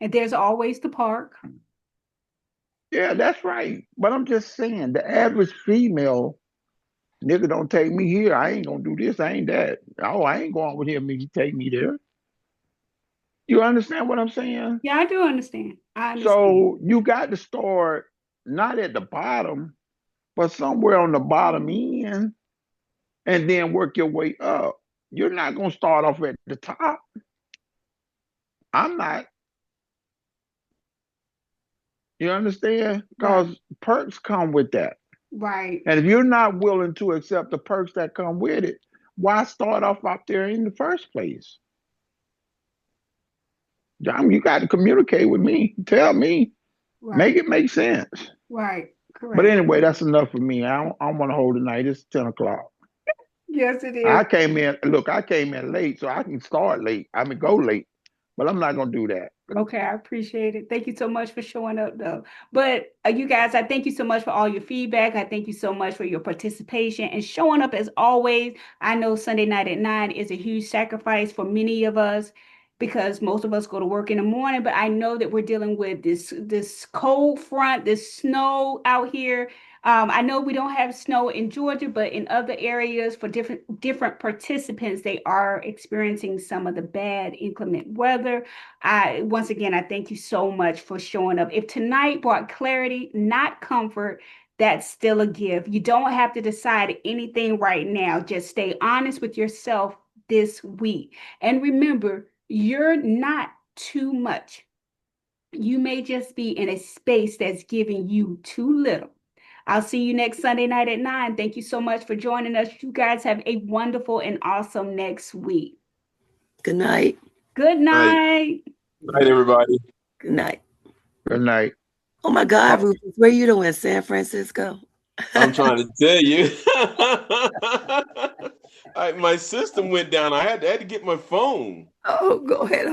And there's always the park. Yeah, that's right. But I'm just saying, the average female nigga don't take me here. I ain't gonna do this. I ain't that. Oh, I ain't going with him if he take me there. You understand what I'm saying? Yeah, I do understand. I understand. So you got to start not at the bottom, but somewhere on the bottom end, and then work your way up. You're not gonna start off at the top. I'm not. You understand? Because perks come with that. Right. And if you're not willing to accept the perks that come with it, why start off out there in the first place? You got to communicate with me. Tell me. Right. Make it make sense. Right. Correct. But anyway, that's enough for me. I don't want to hold the night. It's 10 o'clock. Yes, it is. I came in late, so I can start late. I mean, go late, but I'm not going to do that. Okay, I appreciate it. Thank you so much for showing up, though. But you guys, I thank you so much for all your feedback. I thank you so much for your participation and showing up as always. I know Sunday night at 9 is a huge sacrifice for many of us. because most of us go to work in the morning, but I know that we're dealing with this cold front, this snow out here. I know we don't have snow in Georgia, but in other areas for different participants, they are experiencing some of the bad inclement weather. Once again, I thank you so much for showing up. If tonight brought clarity, not comfort, that's still a gift. You don't have to decide anything right now. Just stay honest with yourself this week. And remember, you're not too much. You may just be in a space that's giving you too little. I'll see you next Sunday night at 9. Thank you so much for joining us. You guys have a wonderful and awesome next week. Good night. Good night. Good night, everybody. Good night. Good night. Oh my God, Rufus, where you doing? San Francisco? I'm trying to tell you. My system went down. I had to get my phone. Oh, go ahead.